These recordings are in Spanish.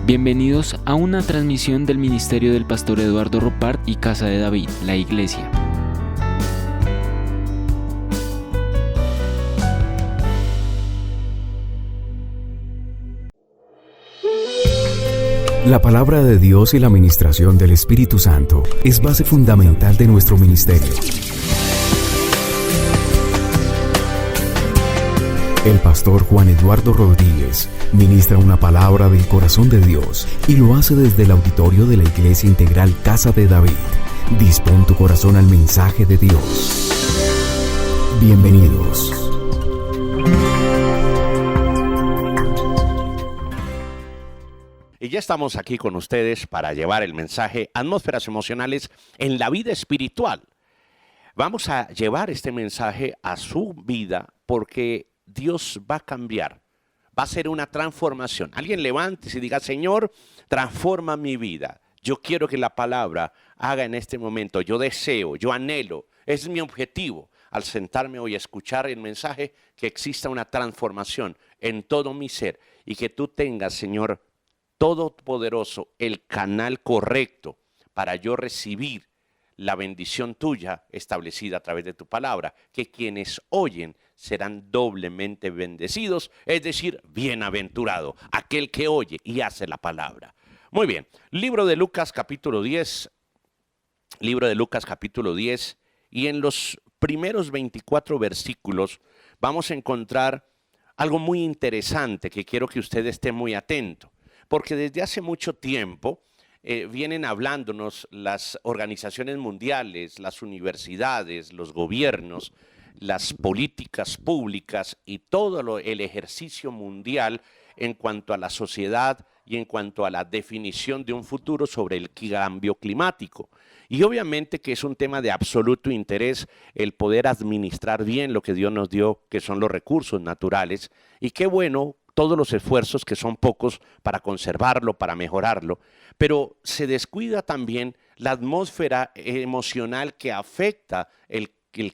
Bienvenidos a una transmisión del Ministerio del Pastor Eduardo Ropart y Casa de David, la Iglesia. La palabra de Dios y la ministración del Espíritu Santo es base fundamental de nuestro ministerio. El pastor Juan Eduardo Rodríguez ministra una palabra del corazón de Dios y lo hace desde el auditorio de la Iglesia Integral Casa de David. Dispón tu corazón al mensaje de Dios. Bienvenidos. Y ya estamos aquí con ustedes para llevar el mensaje Atmósferas Emocionales en la vida espiritual. Vamos a llevar este mensaje a su vida porque Dios va a cambiar, va a ser una transformación. Alguien levántese y diga: Señor, transforma mi vida. Yo quiero que la palabra haga en este momento, yo deseo, yo anhelo, es mi objetivo al sentarme hoy a escuchar el mensaje, que exista una transformación en todo mi ser y que tú tengas, Señor Todopoderoso, el canal correcto para yo recibir la bendición tuya establecida a través de tu palabra, que quienes oyen serán doblemente bendecidos, es decir, bienaventurado aquel que oye y hace la palabra. Muy bien, libro de Lucas capítulo 10, y en los primeros 24 versículos vamos a encontrar algo muy interesante que quiero que usted esté muy atento, porque desde hace mucho tiempo vienen hablándonos las organizaciones mundiales, las universidades, los gobiernos, las políticas públicas y todo el ejercicio mundial en cuanto a la sociedad y en cuanto a la definición de un futuro sobre el cambio climático. Y obviamente que es un tema de absoluto interés el poder administrar bien lo que Dios nos dio, que son los recursos naturales, y qué bueno todos los esfuerzos, que son pocos, para conservarlo, para mejorarlo, pero se descuida también la atmósfera emocional que afecta el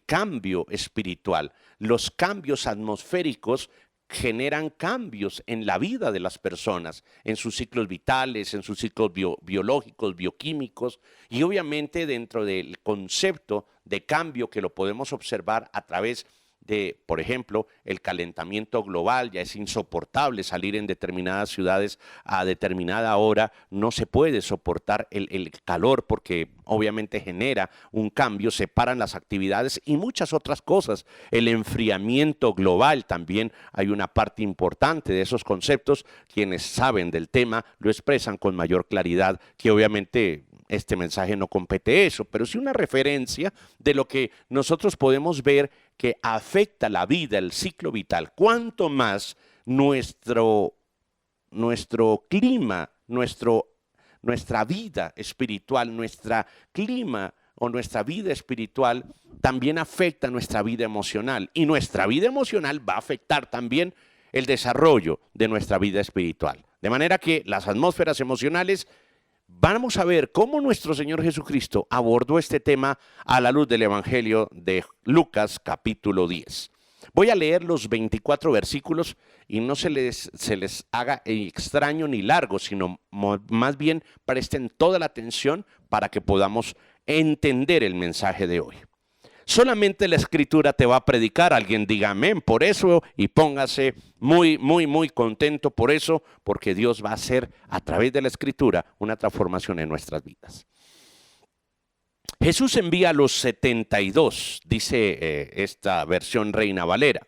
cambio espiritual. Los cambios atmosféricos generan cambios en la vida de las personas, en sus ciclos vitales, en sus ciclos biológicos, bioquímicos, y obviamente dentro del concepto de cambio que lo podemos observar a través de, por ejemplo, el calentamiento global. Ya es insoportable salir en determinadas ciudades a determinada hora, no se puede soportar el calor porque obviamente genera un cambio, se paran las actividades y muchas otras cosas. El enfriamiento global también hay una parte importante de esos conceptos. Quienes saben del tema lo expresan con mayor claridad, que obviamente este mensaje no compete eso, pero sí una referencia de lo que nosotros podemos ver que afecta la vida, el ciclo vital. Cuanto más nuestro clima, nuestra vida espiritual, nuestra clima o nuestra vida espiritual también afecta nuestra vida emocional, y nuestra vida emocional va a afectar también el desarrollo de nuestra vida espiritual. De manera que las atmósferas emocionales, vamos a ver cómo nuestro Señor Jesucristo abordó este tema a la luz del Evangelio de Lucas capítulo 10. Voy a leer los 24 versículos y no se les haga extraño ni largo, sino más bien presten toda la atención para que podamos entender el mensaje de hoy. Solamente la Escritura te va a predicar. Alguien diga amén por eso y póngase muy, muy, muy contento por eso, porque Dios va a hacer a través de la Escritura una transformación en nuestras vidas. Jesús envía a los 72, dice esta versión Reina Valera.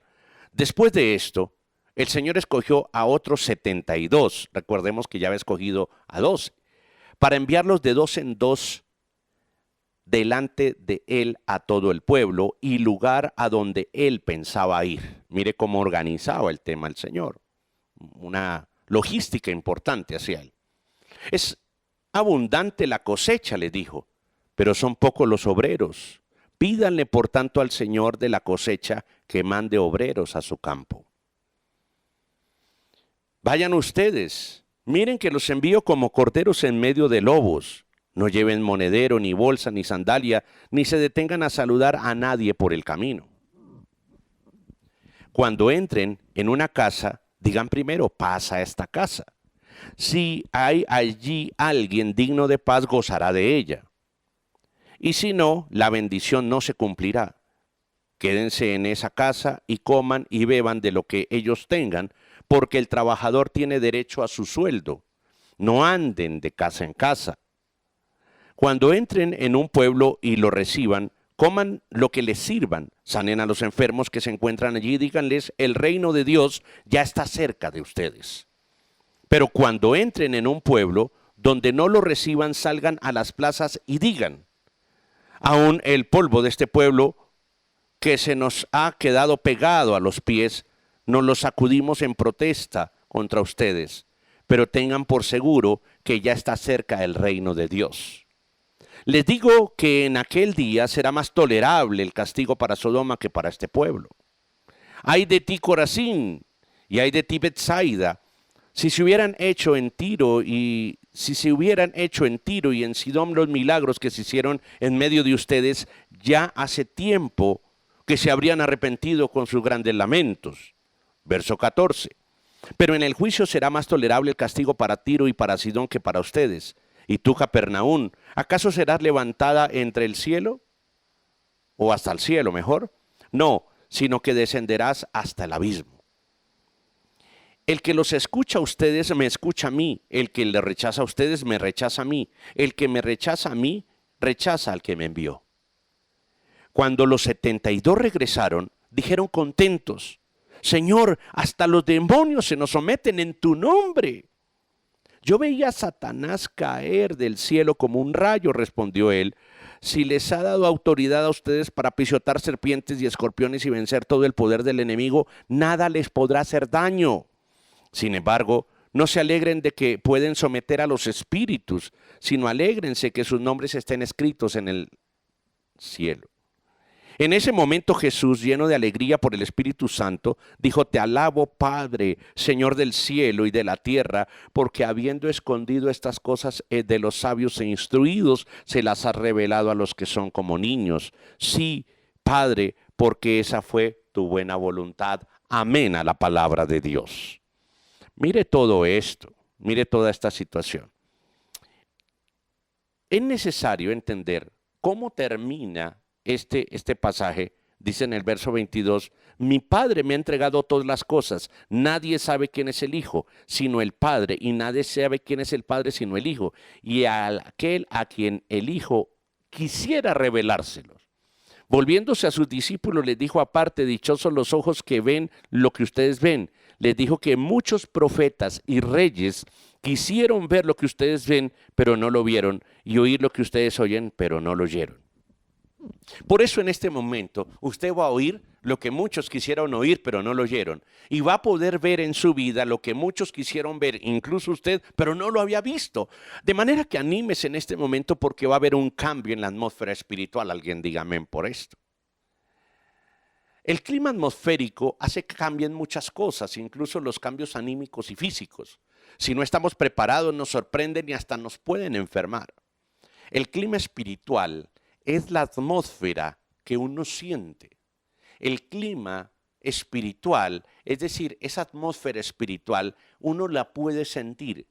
Después de esto, el Señor escogió a otros 72, recordemos que ya había escogido a 12, para enviarlos de dos en dos delante de él a todo el pueblo y lugar a donde él pensaba ir. Mire cómo organizaba el tema el Señor. Una logística importante hacia él. Es abundante la cosecha, le dijo, pero son pocos los obreros. Pídanle por tanto al Señor de la cosecha que mande obreros a su campo. Vayan ustedes, miren que los envío como corderos en medio de lobos. No lleven monedero, ni bolsa, ni sandalia, ni se detengan a saludar a nadie por el camino. Cuando entren en una casa, digan primero: pasa a esta casa. Si hay allí alguien digno de paz, gozará de ella. Y si no, la bendición no se cumplirá. Quédense en esa casa y coman y beban de lo que ellos tengan, porque el trabajador tiene derecho a su sueldo. No anden de casa en casa. Cuando entren en un pueblo y lo reciban, coman lo que les sirvan, sanen a los enfermos que se encuentran allí y díganles, el reino de Dios ya está cerca de ustedes. Pero cuando entren en un pueblo donde no lo reciban, salgan a las plazas y digan, aún el polvo de este pueblo que se nos ha quedado pegado a los pies, nos lo sacudimos en protesta contra ustedes, pero tengan por seguro que ya está cerca el reino de Dios. Les digo que en aquel día será más tolerable el castigo para Sodoma que para este pueblo. Ay de ti, Corazín, y ay de ti, Betsaida, si se hubieran hecho en Tiro y en Sidón los milagros que se hicieron en medio de ustedes, ya hace tiempo que se habrían arrepentido con sus grandes lamentos. Verso 14. Pero en el juicio será más tolerable el castigo para Tiro y para Sidón que para ustedes. Y tú, Capernaún, ¿acaso serás levantada entre el cielo? ¿O hasta el cielo, mejor? No, sino que descenderás hasta el abismo. El que los escucha a ustedes me escucha a mí. El que le rechaza a ustedes me rechaza a mí. El que me rechaza a mí, rechaza al que me envió. Cuando los 72 regresaron, dijeron contentos, Señor, hasta los demonios se nos someten en tu nombre. Yo veía a Satanás caer del cielo como un rayo, respondió él. Si les ha dado autoridad a ustedes para pisotear serpientes y escorpiones y vencer todo el poder del enemigo, nada les podrá hacer daño. Sin embargo, no se alegren de que pueden someter a los espíritus, sino alégrense que sus nombres estén escritos en el cielo. En ese momento Jesús, lleno de alegría por el Espíritu Santo, dijo, te alabo, Padre, Señor del cielo y de la tierra, porque habiendo escondido estas cosas de los sabios e instruidos, se las has revelado a los que son como niños. Sí, Padre, porque esa fue tu buena voluntad. Amén a la palabra de Dios. Mire todo esto, mire toda esta situación. Es necesario entender cómo termina este pasaje. Dice en el verso 22, mi Padre me ha entregado todas las cosas, nadie sabe quién es el Hijo, sino el Padre, y nadie sabe quién es el Padre, sino el Hijo, y a aquel a quien el Hijo quisiera revelárselos. Volviéndose a sus discípulos, les dijo aparte, dichosos los ojos que ven lo que ustedes ven. Les dijo que muchos profetas y reyes quisieron ver lo que ustedes ven, pero no lo vieron, y oír lo que ustedes oyen, pero no lo oyeron. Por eso en este momento usted va a oír lo que muchos quisieron oír, pero no lo oyeron. Y va a poder ver en su vida lo que muchos quisieron ver, incluso usted, pero no lo había visto. De manera que anímese en este momento porque va a haber un cambio en la atmósfera espiritual. Alguien diga amén por esto. El clima atmosférico hace que cambien muchas cosas, incluso los cambios anímicos y físicos. Si no estamos preparados, nos sorprenden y hasta nos pueden enfermar. El clima espiritual es la atmósfera que uno siente. El clima espiritual, es decir, esa atmósfera espiritual, uno la puede sentir.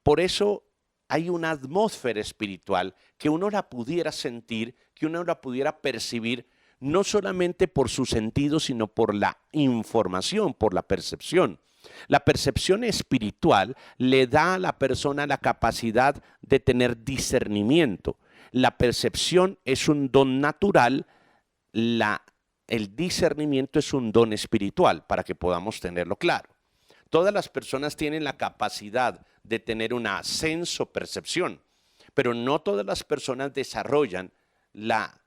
Por eso hay una atmósfera espiritual que uno la pudiera sentir, que uno la pudiera percibir, no solamente por sus sentidos, sino por la información, por la percepción. La percepción espiritual le da a la persona la capacidad de tener discernimiento. La percepción es un don natural, el discernimiento es un don espiritual, para que podamos tenerlo claro. Todas las personas tienen la capacidad de tener una senso-percepción, pero no todas las personas desarrollan la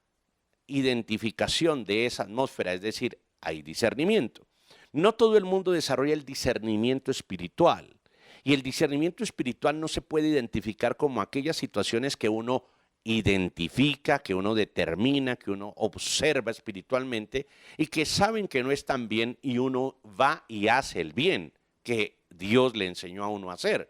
identificación de esa atmósfera, es decir, hay discernimiento. No todo el mundo desarrolla el discernimiento espiritual, y el discernimiento espiritual no se puede identificar como aquellas situaciones que uno identifica, que uno determina, que uno observa espiritualmente y que saben que no están bien y uno va y hace el bien que Dios le enseñó a uno a hacer.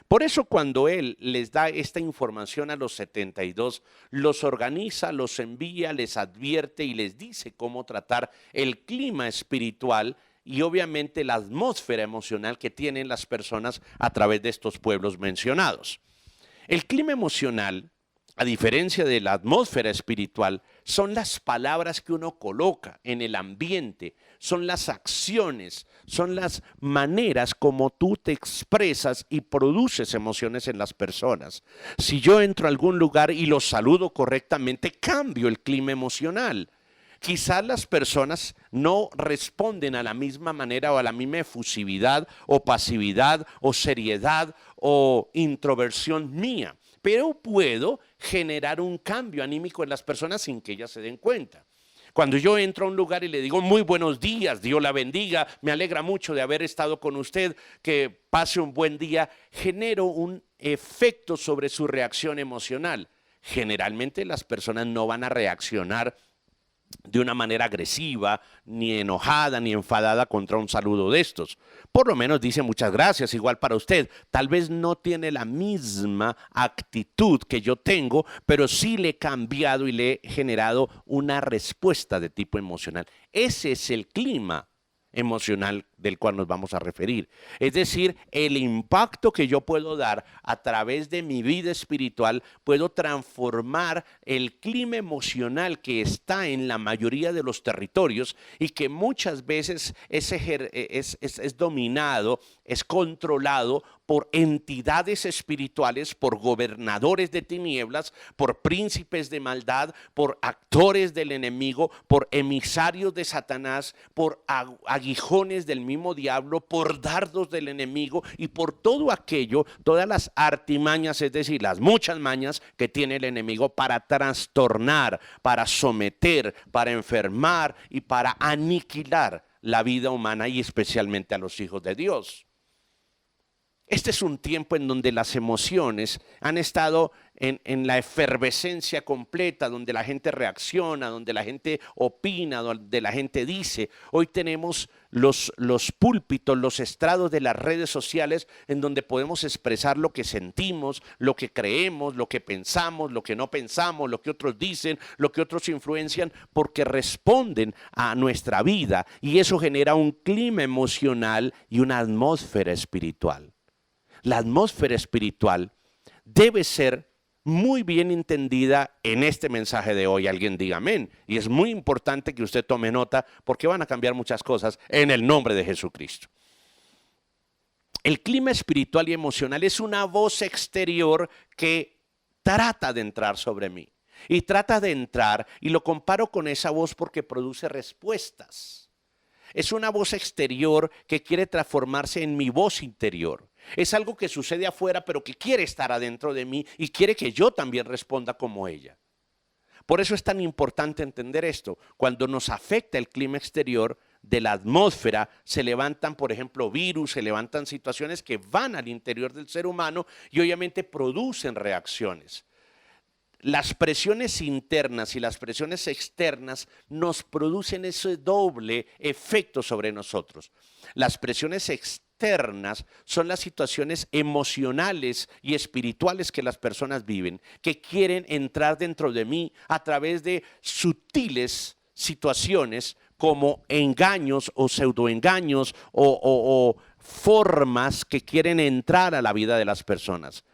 Por eso cuando Él les da esta información a los 72, los organiza, los envía, les advierte y les dice cómo tratar el clima espiritual y obviamente la atmósfera emocional que tienen las personas a través de estos pueblos mencionados. El clima emocional, a diferencia de la atmósfera espiritual, son las palabras que uno coloca en el ambiente, son las acciones, son las maneras como tú te expresas y produces emociones en las personas. Si yo entro a algún lugar y los saludo correctamente, cambio el clima emocional. Quizás las personas no responden a la misma manera o a la misma efusividad o pasividad o seriedad o introversión mía, pero puedo generar un cambio anímico en las personas sin que ellas se den cuenta. Cuando yo entro a un lugar y le digo muy buenos días, Dios la bendiga, me alegra mucho de haber estado con usted, que pase un buen día, genero un efecto sobre su reacción emocional. Generalmente las personas no van a reaccionar de una manera agresiva, ni enojada, ni enfadada contra un saludo de estos. Por lo menos dice muchas gracias, igual para usted. Tal vez no tiene la misma actitud que yo tengo, pero sí le he cambiado y le he generado una respuesta de tipo emocional. Ese es el clima emocional del cual nos vamos a referir. Es decir, el impacto que yo puedo dar a través de mi vida espiritual, puedo transformar el clima emocional que está en la mayoría de los territorios y que muchas veces es dominado, es controlado por entidades espirituales, por gobernadores de tinieblas, por príncipes de maldad, por actores del enemigo, por emisarios de Satanás, por aguijones del mismo diablo, por dardos del enemigo y por todo aquello, todas las artimañas, es decir, las muchas mañas que tiene el enemigo para trastornar, para someter, para enfermar y para aniquilar la vida humana y especialmente a los hijos de Dios. Este es un tiempo en donde las emociones han estado en la efervescencia completa, donde la gente reacciona, donde la gente opina, donde la gente dice. Hoy tenemos los púlpitos, los estrados de las redes sociales en donde podemos expresar lo que sentimos, lo que creemos, lo que pensamos, lo que no pensamos, lo que otros dicen, lo que otros influencian, porque responden a nuestra vida y eso genera un clima emocional y una atmósfera espiritual. La atmósfera espiritual debe ser muy bien entendida en este mensaje de hoy. Alguien diga amén. Y es muy importante que usted tome nota porque van a cambiar muchas cosas en el nombre de Jesucristo. El clima espiritual y emocional es una voz exterior que trata de entrar sobre mí. Y trata de entrar, y lo comparo con esa voz porque produce respuestas. Es una voz exterior que quiere transformarse en mi voz interior. Es algo que sucede afuera, pero que quiere estar adentro de mí y quiere que yo también responda como ella. Por eso es tan importante entender esto. Cuando nos afecta el clima exterior de la atmósfera, se levantan, por ejemplo, virus, se levantan situaciones que van al interior del ser humano y obviamente producen reacciones. Las presiones internas y las presiones externas nos producen ese doble efecto sobre nosotros. Las presiones externas son las situaciones emocionales y espirituales que las personas viven, que quieren entrar dentro de mí a través de sutiles situaciones como engaños o pseudoengaños o formas que quieren entrar a la vida de las personas.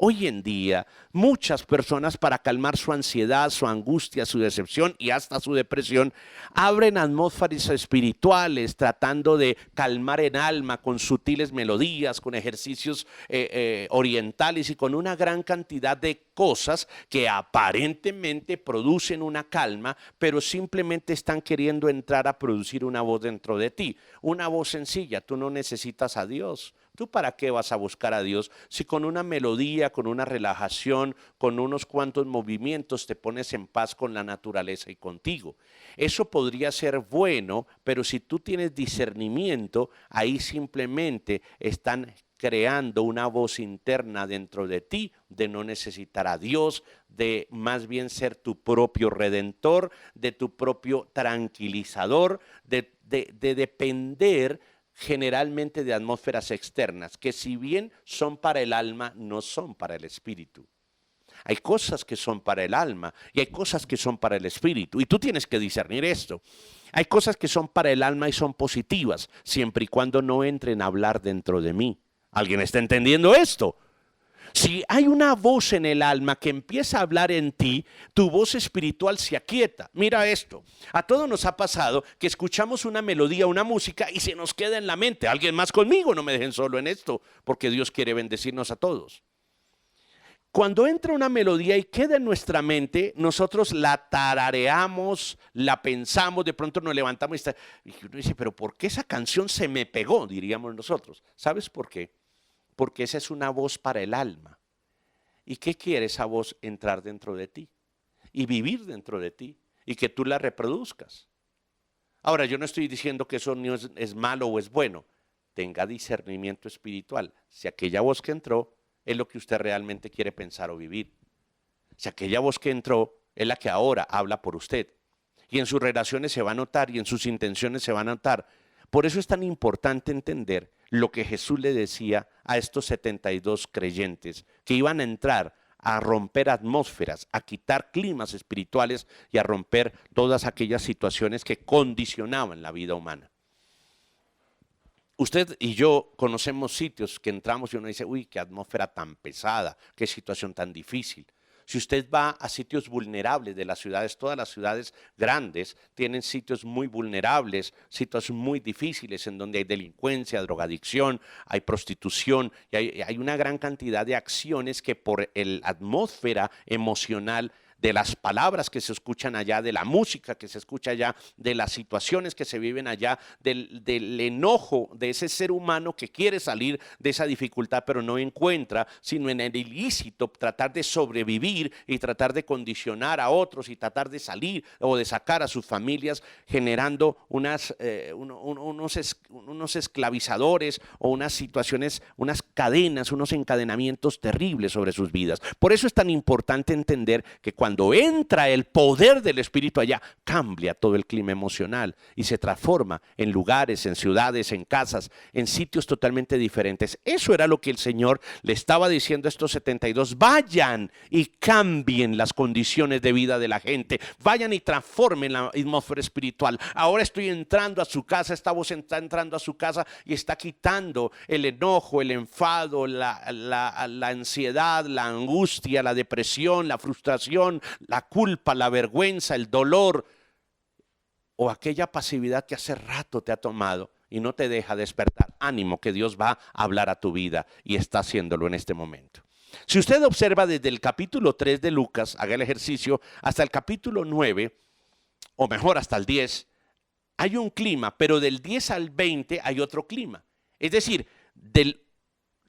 Hoy en día, muchas personas para calmar su ansiedad, su angustia, su decepción y hasta su depresión, abren atmósferas espirituales tratando de calmar el alma con sutiles melodías, con ejercicios orientales y con una gran cantidad de cosas que aparentemente producen una calma, pero simplemente están queriendo entrar a producir una voz dentro de ti. Una voz sencilla, tú no necesitas a Dios. ¿Tú para qué vas a buscar a Dios si con una melodía, con una relajación, con unos cuantos movimientos te pones en paz con la naturaleza y contigo? Eso podría ser bueno, pero si tú tienes discernimiento, ahí simplemente están creando una voz interna dentro de ti de no necesitar a Dios, de más bien ser tu propio redentor, de tu propio tranquilizador, de depender generalmente de atmósferas externas, que si bien son para el alma, no son para el espíritu. Hay cosas que son para el alma y hay cosas que son para el espíritu. Y tú tienes que discernir esto. Hay cosas que son para el alma y son positivas, siempre y cuando no entren a hablar dentro de mí. ¿Alguien está entendiendo esto? Si hay una voz en el alma que empieza a hablar en ti, tu voz espiritual se aquieta. Mira esto, a todos nos ha pasado que escuchamos una melodía, una música y se nos queda en la mente. ¿Alguien más conmigo? No me dejen solo en esto, porque Dios quiere bendecirnos a todos. Cuando entra una melodía y queda en nuestra mente, nosotros la tarareamos, la pensamos, de pronto nos levantamos y uno dice, pero ¿por qué esa canción se me pegó? Diríamos nosotros. ¿Sabes por qué? Porque esa es una voz para el alma. ¿Y qué quiere esa voz? Entrar dentro de ti y vivir dentro de ti y que tú la reproduzcas. Ahora, yo no estoy diciendo que eso no es malo o es bueno. Tenga discernimiento espiritual. Si aquella voz que entró es lo que usted realmente quiere pensar o vivir. Si aquella voz que entró es la que ahora habla por usted. Y en sus relaciones se va a notar y en sus intenciones se va a notar. Por eso es tan importante entender lo que Jesús le decía a estos 72 creyentes que iban a entrar a romper atmósferas, a quitar climas espirituales y a romper todas aquellas situaciones que condicionaban la vida humana. Usted y yo conocemos sitios que entramos y uno dice, uy, qué atmósfera tan pesada, qué situación tan difícil. Si usted va a sitios vulnerables de las ciudades, todas las ciudades grandes tienen sitios muy vulnerables, sitios muy difíciles en donde hay delincuencia, drogadicción, hay prostitución y hay una gran cantidad de acciones que por la atmósfera emocional de las palabras que se escuchan allá, de la música que se escucha allá, de las situaciones que se viven allá, del enojo de ese ser humano que quiere salir de esa dificultad pero no encuentra, sino en el ilícito, tratar de sobrevivir y tratar de condicionar a otros y tratar de salir o de sacar a sus familias, generando unos esclavizadores o unas situaciones, unas cadenas, unos encadenamientos terribles sobre sus vidas. Por eso es tan importante entender que cuando entra el poder del Espíritu allá, cambia todo el clima emocional y se transforma en lugares, en ciudades, en casas, en sitios totalmente diferentes. Eso era lo que el Señor le estaba diciendo a estos 72. Vayan y cambien las condiciones de vida de la gente. Vayan y transformen la atmósfera espiritual. Ahora estoy entrando a su casa, esta voz está entrando a su casa y está quitando el enojo, el enfado, la ansiedad, la angustia, la depresión, la frustración, la culpa, la vergüenza, el dolor o aquella pasividad que hace rato te ha tomado y no te deja despertar. Ánimo, que Dios va a hablar a tu vida y está haciéndolo en este momento. Si usted observa desde el capítulo 3 de Lucas, haga el ejercicio, hasta el capítulo 9, o mejor hasta el 10, hay un clima, pero del 10 al 20 hay otro clima. Es decir, del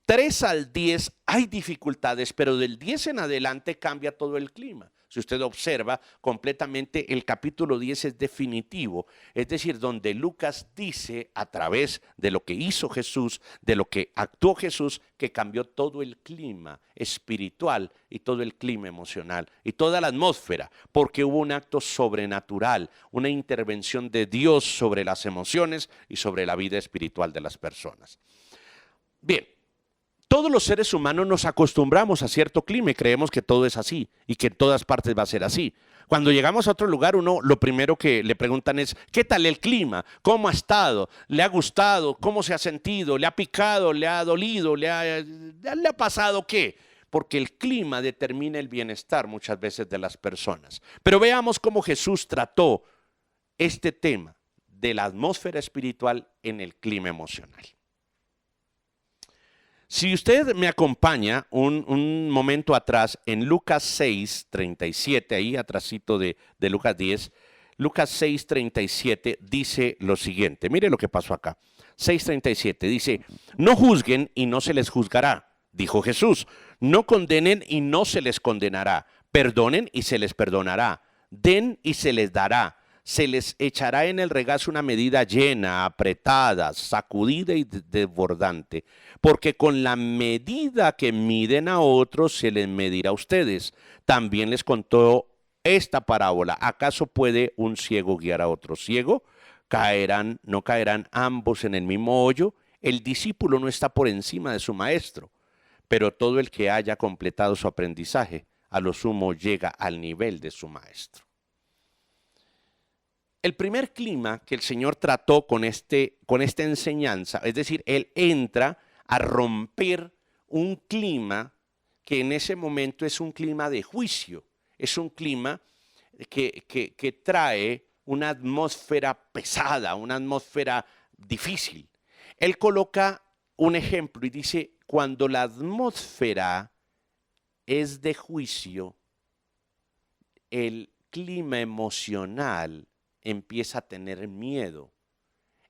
3 al 10 hay dificultades, pero del 10 en adelante cambia todo el clima. Si usted observa completamente, el capítulo 10 es definitivo, es decir, donde Lucas dice a través de lo que hizo Jesús, de lo que actuó Jesús, que cambió todo el clima espiritual y todo el clima emocional y toda la atmósfera, porque hubo un acto sobrenatural, una intervención de Dios sobre las emociones y sobre la vida espiritual de las personas. Bien. Todos los seres humanos nos acostumbramos a cierto clima y creemos que todo es así y que en todas partes va a ser así. Cuando llegamos a otro lugar, uno lo primero que le preguntan es, ¿qué tal el clima? ¿Cómo ha estado? ¿Le ha gustado? ¿Cómo se ha sentido? ¿Le ha picado? ¿Le ha dolido? ¿Le ha pasado qué? Porque el clima determina el bienestar muchas veces de las personas. Pero veamos cómo Jesús trató este tema de la atmósfera espiritual en el clima emocional. Si usted me acompaña un momento atrás en Lucas 6, 37, ahí atrásito de Lucas 10, Lucas 6, 37 dice lo siguiente. Mire lo que pasó acá. 6:37 dice, no juzguen y no se les juzgará, dijo Jesús. No condenen y no se les condenará. Perdonen y se les perdonará. Den y se les dará. Se les echará en el regazo una medida llena, apretada, sacudida y desbordante, porque con la medida que miden a otros se les medirá a ustedes. También les contó esta parábola. ¿Acaso puede un ciego guiar a otro ciego? ¿No caerán ambos en el mismo hoyo? El discípulo no está por encima de su maestro, pero todo el que haya completado su aprendizaje a lo sumo llega al nivel de su maestro. El primer clima que el Señor trató con esta enseñanza, es decir, Él entra a romper un clima que en ese momento es un clima de juicio, es un clima que trae una atmósfera pesada, una atmósfera difícil. Él coloca un ejemplo y dice, cuando la atmósfera es de juicio, el clima emocional empieza a tener miedo.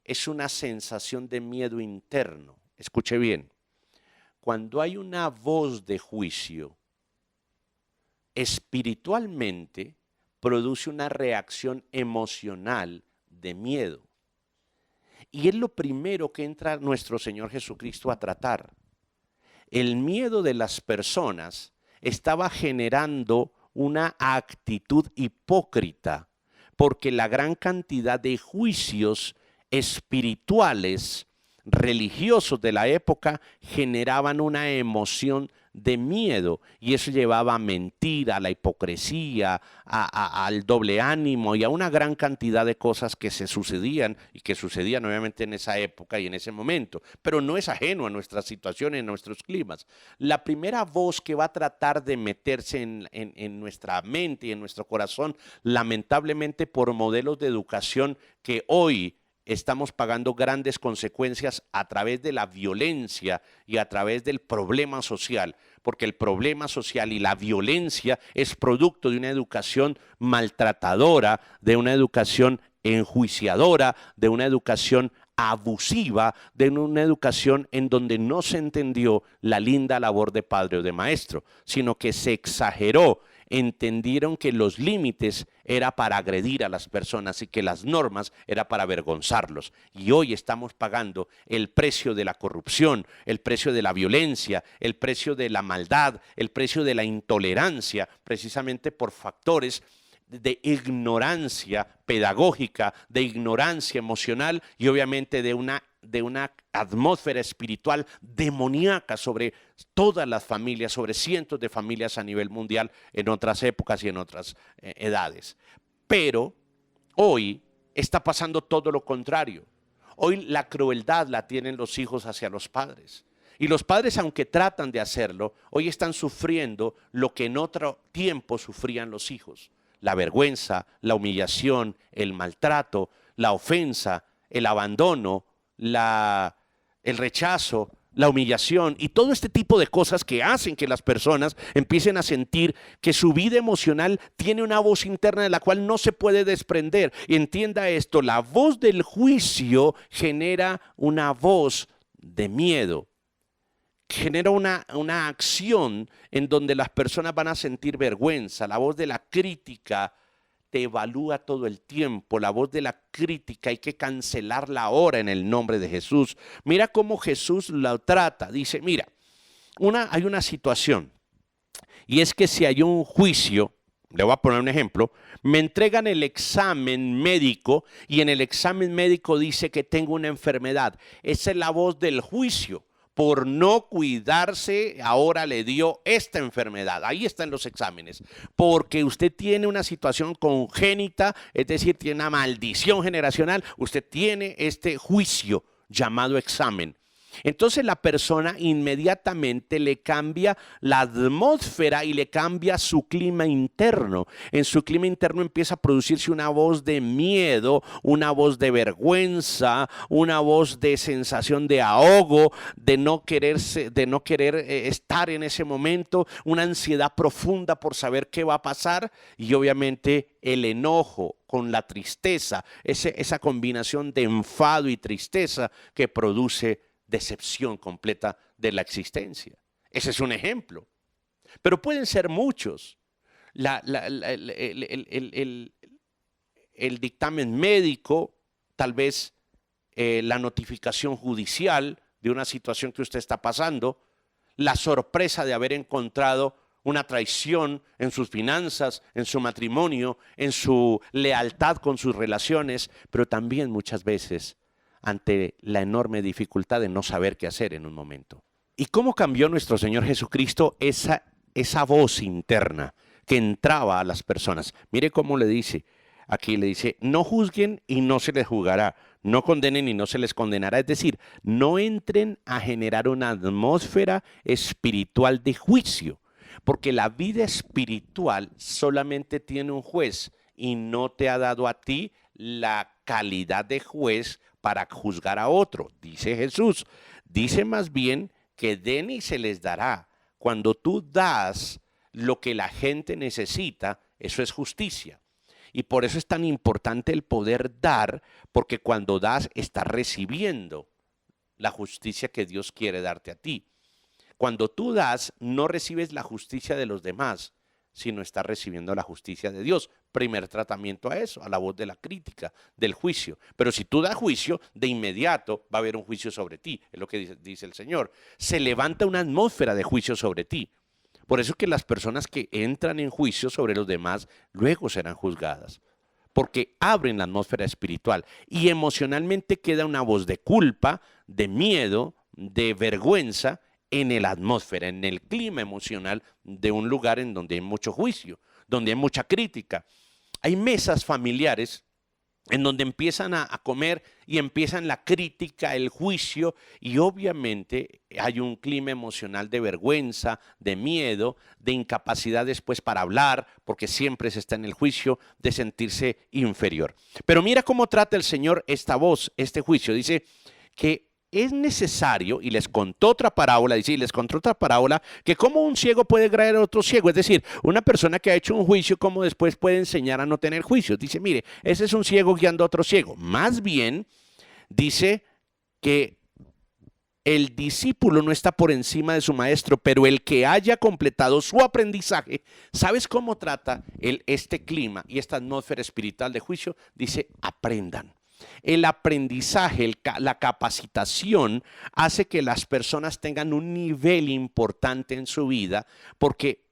Es una sensación de miedo interno. Escuche bien, cuando hay una voz de juicio, espiritualmente produce una reacción emocional de miedo. Y es lo primero que entra nuestro Señor Jesucristo a tratar. El miedo de las personas estaba generando una actitud hipócrita, porque la gran cantidad de juicios espirituales, religiosos de la época generaban una emoción de miedo y eso llevaba a mentira, a la hipocresía, al doble ánimo y a una gran cantidad de cosas que se sucedían y que sucedían obviamente en esa época y en ese momento, pero no es ajeno a nuestras situaciones, en nuestros climas. La primera voz que va a tratar de meterse en nuestra mente y en nuestro corazón, lamentablemente por modelos de educación que hoy estamos pagando grandes consecuencias a través de la violencia y a través del problema social, porque el problema social y la violencia es producto de una educación maltratadora, de una educación enjuiciadora, de una educación abusiva, de una educación en donde no se entendió la linda labor de padre o de maestro, sino que se exageró. Entendieron que los límites era para agredir a las personas y que las normas era para avergonzarlos. Y hoy estamos pagando el precio de la corrupción, el precio de la violencia, el precio de la maldad, el precio de la intolerancia, precisamente por factores de ignorancia pedagógica, de ignorancia emocional y obviamente de una atmósfera espiritual demoníaca sobre todas las familias, sobre cientos de familias a nivel mundial en otras épocas y en otras edades. Pero hoy está pasando todo lo contrario. Hoy la crueldad la tienen los hijos hacia los padres. Y los padres, aunque tratan de hacerlo, hoy están sufriendo lo que en otro tiempo sufrían los hijos. La vergüenza, la humillación, el maltrato, la ofensa, el abandono, el rechazo, la humillación y todo este tipo de cosas que hacen que las personas empiecen a sentir que su vida emocional tiene una voz interna de la cual no se puede desprender. Y entienda esto, la voz del juicio genera una voz de miedo, genera una acción en donde las personas van a sentir vergüenza. La voz de la crítica te evalúa todo el tiempo. La voz de la crítica hay que cancelarla ahora en el nombre de Jesús. Mira cómo Jesús la trata. Dice, mira, hay una situación y es que si hay un juicio, le voy a poner un ejemplo, me entregan el examen médico y en el examen médico dice que tengo una enfermedad. Esa es la voz del juicio. Por no cuidarse, ahora le dio esta enfermedad. Ahí están los exámenes. Porque usted tiene una situación congénita, es decir, tiene una maldición generacional, usted tiene este juicio llamado examen. Entonces la persona inmediatamente le cambia la atmósfera y le cambia su clima interno. En su clima interno empieza a producirse una voz de miedo, una voz de vergüenza, una voz de sensación de ahogo, de no querer estar en ese momento, una ansiedad profunda por saber qué va a pasar y obviamente el enojo con la tristeza, esa combinación de enfado y tristeza que produce decepción completa de la existencia. Ese es un ejemplo. Pero pueden ser muchos. El dictamen médico, tal vez la notificación judicial de una situación que usted está pasando, la sorpresa de haber encontrado una traición en sus finanzas, en su matrimonio, en su lealtad con sus relaciones, pero también muchas veces ante la enorme dificultad de no saber qué hacer en un momento. ¿Y cómo cambió nuestro Señor Jesucristo esa esa voz interna que entraba a las personas. Mire cómo le dice, aquí le dice, no juzguen y no se les juzgará, no condenen y no se les condenará. Es decir, no entren a generar una atmósfera espiritual de juicio, porque la vida espiritual solamente tiene un juez y no te ha dado a ti la calidad de juez para juzgar a otro, dice Jesús. Dice más bien que den y se les dará. Cuando tú das lo que la gente necesita, eso es justicia. Y por eso es tan importante el poder dar, porque cuando das estás recibiendo la justicia que Dios quiere darte a ti. Cuando tú das, no recibes la justicia de los demás, sino estás recibiendo la justicia de Dios. Primer tratamiento a eso, a la voz de la crítica, del juicio. Pero si tú das juicio, de inmediato va a haber un juicio sobre ti, es lo que dice el Señor. Se levanta una atmósfera de juicio sobre ti. Por eso es que las personas que entran en juicio sobre los demás luego serán juzgadas, porque abren la atmósfera espiritual y emocionalmente queda una voz de culpa, de miedo, de vergüenza en la atmósfera, en el clima emocional de un lugar en donde hay mucho juicio, donde hay mucha crítica. Hay mesas familiares en donde empiezan a comer y empiezan la crítica, el juicio, y obviamente hay un clima emocional de vergüenza, de miedo, de incapacidad después para hablar, porque siempre se está en el juicio, de sentirse inferior. Pero mira cómo trata el Señor esta voz, este juicio. Dice que es necesario, y les contó otra parábola, dice, y les contó otra parábola, que cómo un ciego puede guiar a otro ciego, es decir, una persona que ha hecho un juicio, cómo después puede enseñar a no tener juicios. Dice, mire, ese es un ciego guiando a otro ciego. Más bien, dice que el discípulo no está por encima de su maestro, pero el que haya completado su aprendizaje, ¿sabes cómo trata este clima y esta atmósfera espiritual de juicio? Dice, aprendan. El aprendizaje, la capacitación hace que las personas tengan un nivel importante en su vida, porque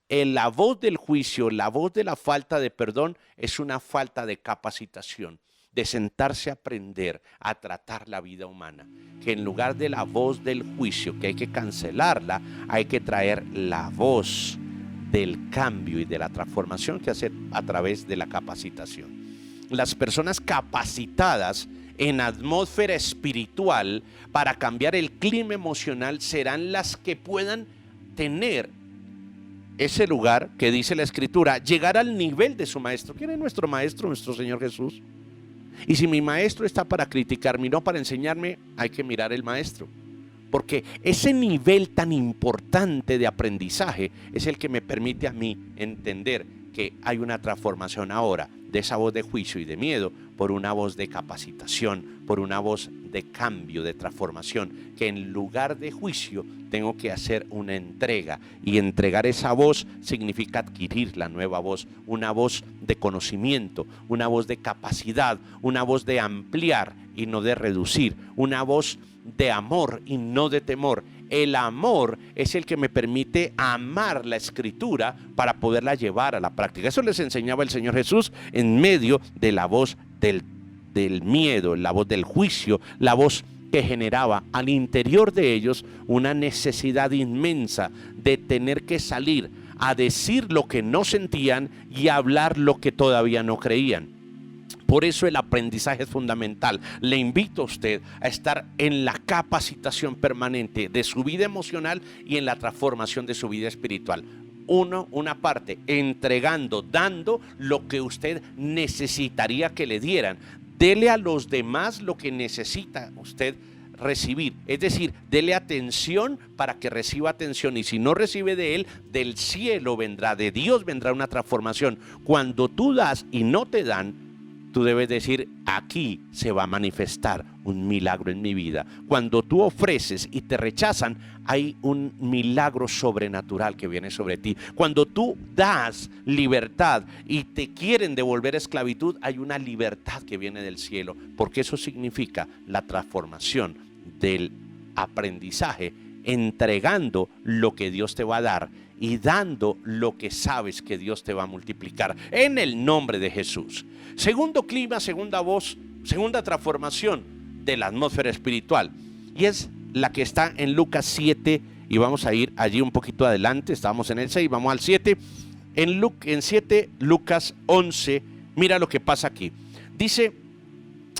la voz del juicio, la voz de la falta de perdón es una falta de capacitación, de sentarse a aprender a tratar la vida humana, que en lugar de la voz del juicio, que hay que cancelarla, hay que traer la voz del cambio y de la transformación que hace a través de la capacitación. Las personas capacitadas en atmósfera espiritual para cambiar el clima emocional serán las que puedan tener ese lugar que dice la Escritura, llegar al nivel de su maestro. ¿Quién es nuestro maestro? Nuestro Señor Jesús. Y si mi maestro está para criticarme y no para enseñarme, hay que mirar el maestro. Porque ese nivel tan importante de aprendizaje es el que me permite a mí entender que hay una transformación ahora de esa voz de juicio y de miedo por una voz de capacitación, por una voz de cambio, de transformación, que en lugar de juicio tengo que hacer una entrega, y entregar esa voz significa adquirir la nueva voz, una voz de conocimiento, una voz de capacidad, una voz de ampliar y no de reducir, una voz de amor y no de temor. El amor es el que me permite amar la Escritura para poderla llevar a la práctica. Eso les enseñaba el Señor Jesús en medio de la voz del miedo, la voz del juicio, la voz que generaba al interior de ellos una necesidad inmensa de tener que salir a decir lo que no sentían y a hablar lo que todavía no creían. Por eso el aprendizaje es fundamental. Le invito a usted a estar en la capacitación permanente de su vida emocional y en la transformación de su vida espiritual. Una parte, entregando, dando lo que usted necesitaría que le dieran. Dele a los demás lo que necesita usted recibir, es decir, dele atención para que reciba atención, y si no recibe de él, del cielo vendrá, de Dios vendrá una transformación. Cuando tú das y no te dan, tú debes decir, aquí se va a manifestar un milagro en mi vida. Cuando tú ofreces y te rechazan, hay un milagro sobrenatural que viene sobre ti. Cuando tú das libertad y te quieren devolver esclavitud, hay una libertad que viene del cielo, porque eso significa la transformación del aprendizaje, entregando lo que Dios te va a dar y dando lo que sabes que Dios te va a multiplicar, en el nombre de Jesús. Segundo clima, segunda voz, segunda transformación de la atmósfera espiritual, y es la que está en Lucas 7 y vamos a ir allí un poquito adelante. Estábamos en el 6, vamos al 7. En 7, Lucas 11, mira lo que pasa aquí. Dice,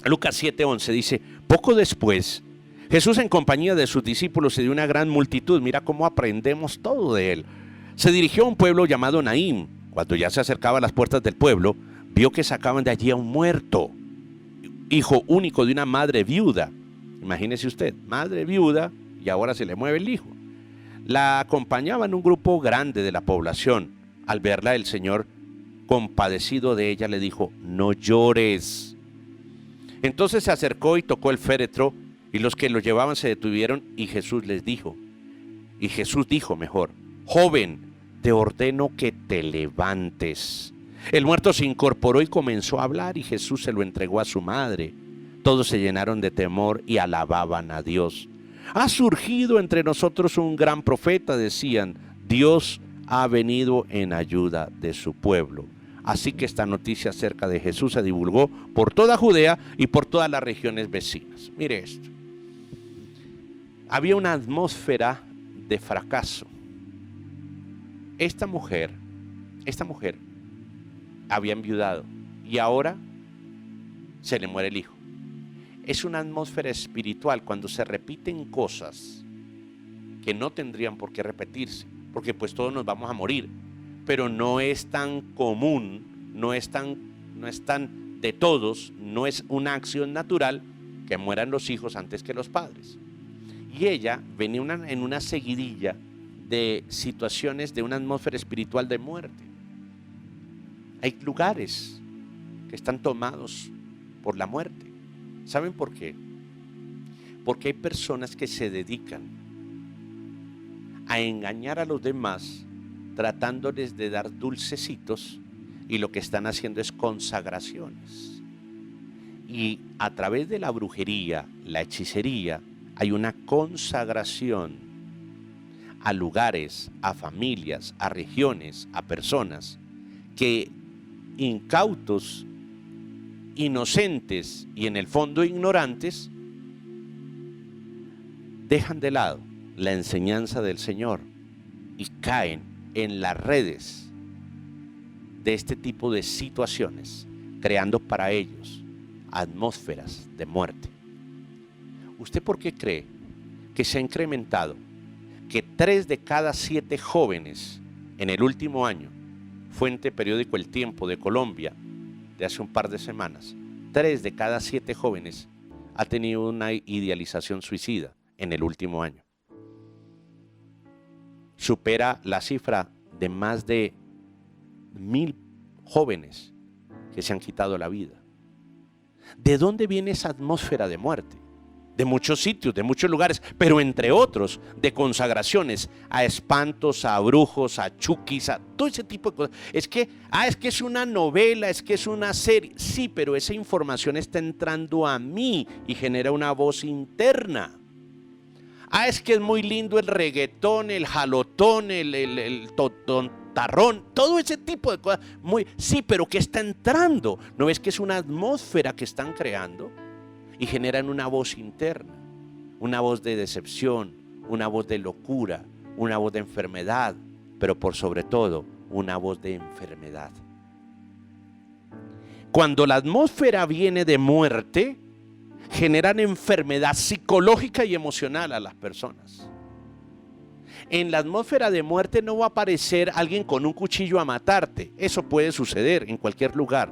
Lucas 7:11, dice, poco después, Jesús en compañía de sus discípulos y de una gran multitud, mira cómo aprendemos todo de él, se dirigió a un pueblo llamado Naín. Cuando ya se acercaba a las puertas del pueblo, vio que sacaban de allí a un muerto, hijo único de una madre viuda. Imagínese usted, madre viuda, y ahora se le mueve el hijo. La acompañaban un grupo grande de la población. Al verla, el Señor, compadecido de ella, le dijo, no llores. Entonces se acercó y tocó el féretro, y los que lo llevaban se detuvieron, y Jesús dijo, joven, te ordeno que te levantes. El muerto se incorporó y comenzó a hablar, y Jesús se lo entregó a su madre. Todos se llenaron de temor y alababan a Dios. Ha surgido entre nosotros un gran profeta, decían. Dios ha venido en ayuda de su pueblo. Así que esta noticia acerca de Jesús se divulgó por toda Judea y por todas las regiones vecinas. Mire esto. Había una atmósfera de fracaso. Esta mujer había enviudado y ahora se le muere el hijo. Es una atmósfera espiritual cuando se repiten cosas que no tendrían por qué repetirse, porque pues todos nos vamos a morir, pero no es tan común, no es tan de todos, no es una acción natural que mueran los hijos antes que los padres. Y ella venía en una seguidilla de situaciones de una atmósfera espiritual de muerte. Hay lugares que están tomados por la muerte. ¿Saben por qué? Porque hay personas que se dedican a engañar a los demás tratándoles de dar dulcecitos, y lo que están haciendo es consagraciones. Y a través de la brujería, la hechicería, hay una consagración a lugares, a familias, a regiones, a personas que incautos, inocentes y en el fondo ignorantes, dejan de lado la enseñanza del Señor y caen en las redes de este tipo de situaciones, creando para ellos atmósferas de muerte. ¿Usted por qué cree que se ha incrementado que 3 de cada 7 jóvenes en el último año, fuente periódico El Tiempo de Colombia, de hace un par de semanas, 3 de cada 7 jóvenes ha tenido una idealización suicida en el último año? Supera la cifra de más de 1000 jóvenes que se han quitado la vida. ¿De dónde viene esa atmósfera de muerte? De muchos sitios, de muchos lugares, pero entre otros de consagraciones a espantos, a brujos, a chukis, a todo ese tipo de cosas. Es que es una novela, es que es una serie. Sí, pero esa información está entrando a mí y genera una voz interna. Es que es muy lindo el reggaetón, el jalotón, el tontarrón, todo ese tipo de cosas. Sí, pero ¿qué está entrando? ¿No ves que es una atmósfera que están creando? Y generan una voz interna, una voz de decepción, una voz de locura, una voz de enfermedad, pero por sobre todo, una voz de enfermedad. Cuando la atmósfera viene de muerte, generan enfermedad psicológica y emocional a las personas. En la atmósfera de muerte no va a aparecer alguien con un cuchillo a matarte. Eso puede suceder en cualquier lugar,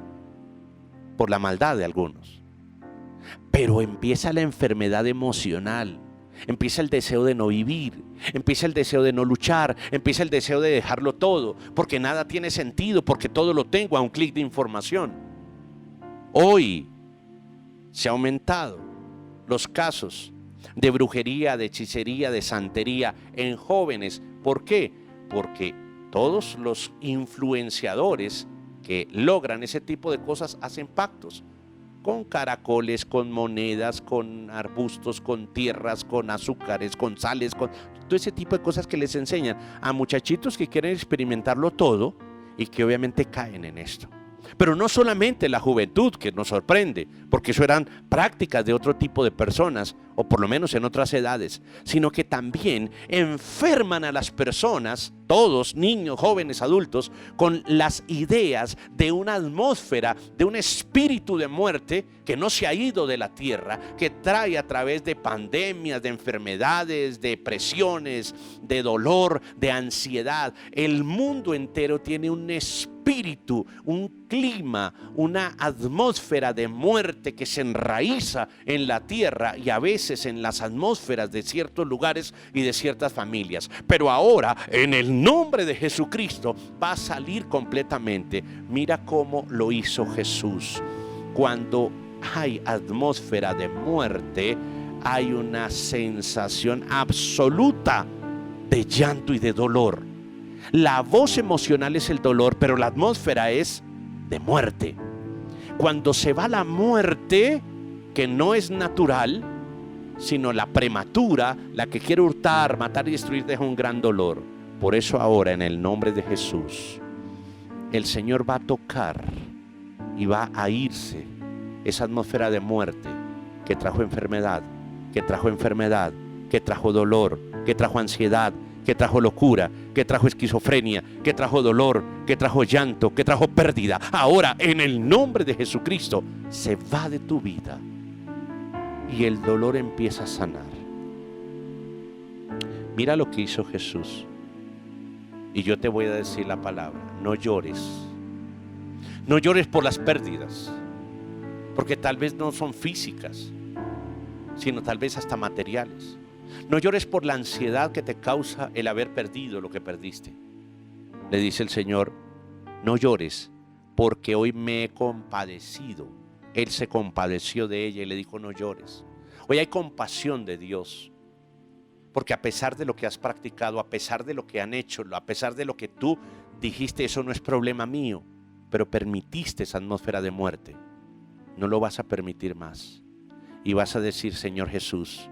por la maldad de algunos. Pero empieza la enfermedad emocional, empieza el deseo de no vivir, empieza el deseo de no luchar, empieza el deseo de dejarlo todo, porque nada tiene sentido, porque todo lo tengo a un clic de información. Hoy se han aumentado los casos de brujería, de hechicería, de santería en jóvenes. ¿Por qué? Porque todos los influenciadores que logran ese tipo de cosas hacen pactos con caracoles, con monedas, con arbustos, con tierras, con azúcares, con sales, con todo ese tipo de cosas que les enseñan a muchachitos que quieren experimentarlo todo y que obviamente caen en esto. Pero no solamente la juventud, que nos sorprende, porque eso eran prácticas de otro tipo de personas. o por lo menos en otras edades, sino que también enferman a las personas, todos, niños, jóvenes, adultos, con las ideas de una atmósfera, de un espíritu de muerte que no se ha ido de la tierra, que trae a través de pandemias, de enfermedades, de presiones, de dolor, de ansiedad. El mundo entero tiene un espíritu, un clima, una atmósfera de muerte que se enraiza en la tierra y a veces en las atmósferas de ciertos lugares y de ciertas familias. Pero ahora, en el nombre de Jesucristo, va a salir completamente. Mira cómo lo hizo Jesús. Cuando hay atmósfera de muerte, hay una sensación absoluta de llanto y de dolor. La voz emocional es el dolor, pero la atmósfera es de muerte. Cuando se va la muerte, que no es natural, sino la prematura, la que quiere hurtar, matar y destruir, deja un gran dolor. Por eso ahora, en el nombre de Jesús, el Señor va a tocar y va a irse esa atmósfera de muerte que trajo enfermedad, que trajo dolor, que trajo ansiedad, que trajo locura, que trajo esquizofrenia, que trajo dolor, que trajo llanto, que trajo pérdida. Ahora, en el nombre de Jesucristo, se va de tu vida y el dolor empieza a sanar. Mira lo que hizo Jesús. Y yo te voy a decir la palabra: no llores. No llores por las pérdidas, porque tal vez no son físicas, sino tal vez hasta materiales. No llores por la ansiedad que te causa el haber perdido lo que perdiste. Le dice el Señor: no llores, porque hoy me he compadecido. Él se compadeció de ella y le dijo: no llores. Hoy hay compasión de Dios, porque a pesar de lo que has practicado, a pesar de lo que han hecho, a pesar de lo que tú dijiste, eso no es problema mío, pero permitiste esa atmósfera de muerte, no lo vas a permitir más. Y vas a decir: Señor Jesús,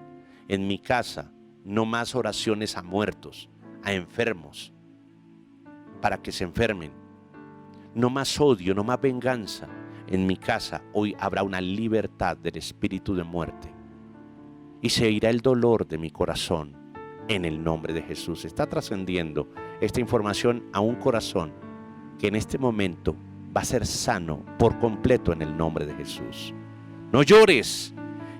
en mi casa no más oraciones a muertos, a enfermos, para que se enfermen. No más odio, no más venganza. En mi casa hoy habrá una libertad del espíritu de muerte. Y se irá el dolor de mi corazón en el nombre de Jesús. Está trascendiendo esta información a un corazón que en este momento va a ser sano por completo en el nombre de Jesús. No llores.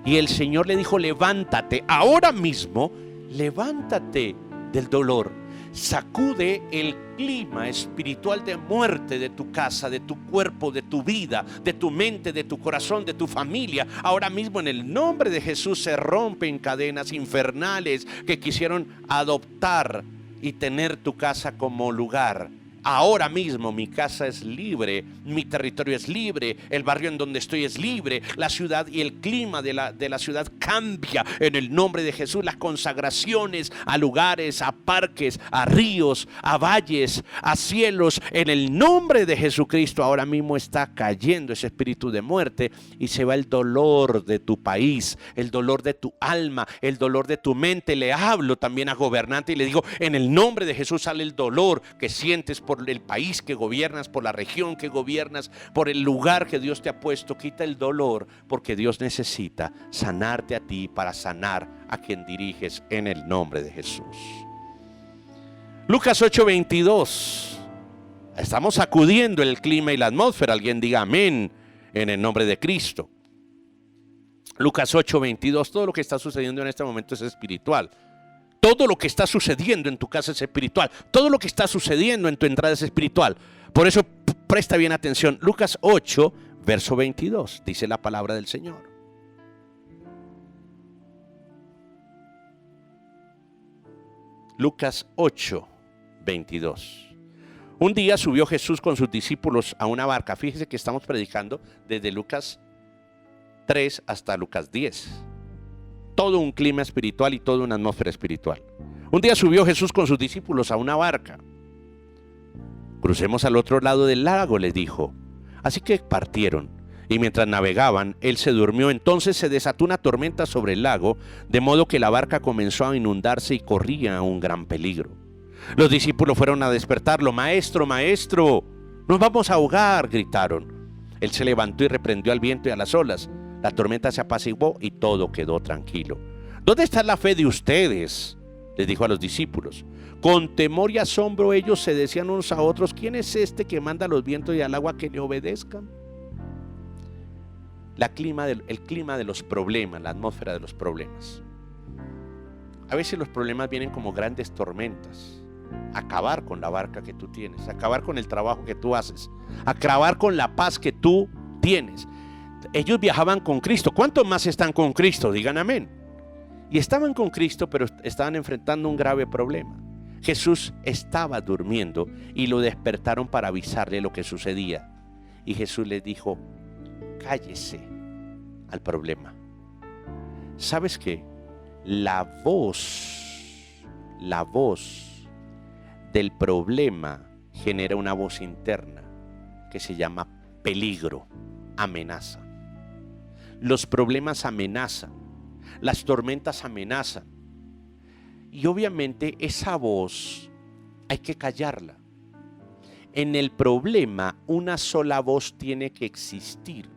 Y el Señor le dijo: levántate, ahora mismo, levántate del dolor. Sacude el clima espiritual de muerte de tu casa, de tu cuerpo, de tu vida, de tu mente, de tu corazón, de tu familia. Ahora mismo, en el nombre de Jesús, se rompen cadenas infernales que quisieron adoptar y tener tu casa como lugar. Ahora mismo mi casa es libre, mi territorio es libre, el barrio en donde estoy es libre, la ciudad y el clima de la ciudad cambia en el nombre de Jesús. Las consagraciones a lugares, a parques, a ríos, a valles, a cielos, en el nombre de Jesucristo ahora mismo está cayendo ese espíritu de muerte y se va el dolor de tu país, el dolor de tu alma, el dolor de tu mente. Le hablo también a gobernante y le digo: en el nombre de Jesús sale el dolor que sientes por el país que gobiernas, por la región que gobiernas, por el lugar que Dios te ha puesto. Quita el dolor, porque Dios necesita sanarte a ti para sanar a quien diriges en el nombre de Jesús. Lucas 8:22. Estamos sacudiendo el clima y la atmósfera. Alguien diga amén en el nombre de Cristo. Lucas 8:22. Todo lo que está sucediendo en este momento es espiritual. Todo lo que está sucediendo en tu casa es espiritual. Todo lo que está sucediendo en tu entrada es espiritual. Por eso presta bien atención. Lucas 8, verso 22. Dice la palabra del Señor: Lucas 8, 22. Un día subió Jesús con sus discípulos a una barca. Fíjese que estamos predicando desde Lucas 3 hasta Lucas 10. Todo un clima espiritual y toda una atmósfera espiritual. Un día subió Jesús con sus discípulos a una barca. Crucemos al otro lado del lago, les dijo. Así que partieron, y mientras navegaban, él se durmió. Entonces se desató una tormenta sobre el lago, de modo que la barca comenzó a inundarse y corría un gran peligro. Los discípulos fueron a despertarlo. Maestro, maestro, nos vamos a ahogar, gritaron. Él se levantó y reprendió al viento y a las olas. La tormenta se apaciguó y todo quedó tranquilo. ¿Dónde está la fe de ustedes?, les dijo a los discípulos. Con temor y asombro ellos se decían unos a otros: ¿quién es este que manda a los vientos y al agua que le obedezcan? El clima de los problemas, la atmósfera de los problemas. A veces los problemas vienen como grandes tormentas. Acabar con la barca que tú tienes, acabar con el trabajo que tú haces, acabar con la paz que tú tienes. Ellos viajaban con Cristo. ¿Cuántos más están con Cristo? Digan amén. Y estaban con Cristo, pero estaban enfrentando un grave problema. Jesús estaba durmiendo y lo despertaron para avisarle lo que sucedía. Y Jesús les dijo: cállese al problema. ¿Sabes qué? La voz del problema genera una voz interna que se llama peligro, amenaza. Los problemas amenazan, las tormentas amenazan. Y obviamente esa voz hay que callarla. En el problema una sola voz tiene que existir.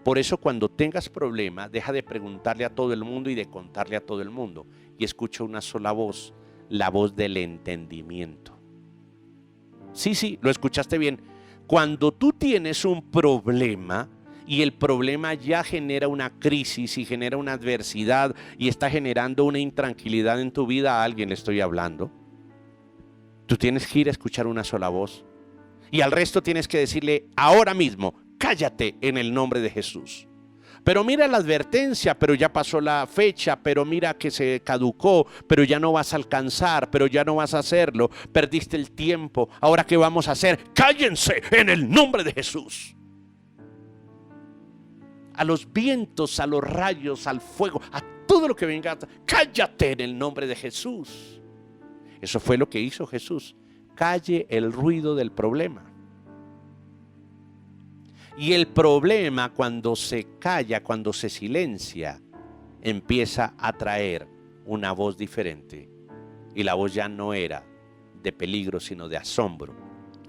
Por eso cuando tengas problema, deja de preguntarle a todo el mundo y de contarle a todo el mundo, y escucha una sola voz, la voz del entendimiento. Sí, lo escuchaste bien. Cuando tú tienes un problema y el problema ya genera una crisis y genera una adversidad y está generando una intranquilidad en tu vida, a alguien le estoy hablando, tú tienes que ir a escuchar una sola voz y al resto tienes que decirle ahora mismo: cállate en el nombre de Jesús. Pero mira la advertencia, pero ya pasó la fecha, pero mira que se caducó, pero ya no vas a alcanzar, pero ya no vas a hacerlo, perdiste el tiempo, ¿ahora qué vamos a hacer? Cállense en el nombre de Jesús. A los vientos, a los rayos, al fuego, a todo lo que venga, cállate en el nombre de Jesús. Eso fue lo que hizo Jesús. Calle el ruido del problema. Y el problema, cuando se calla, cuando se silencia, empieza a traer una voz diferente. Y la voz ya no era de peligro, sino de asombro.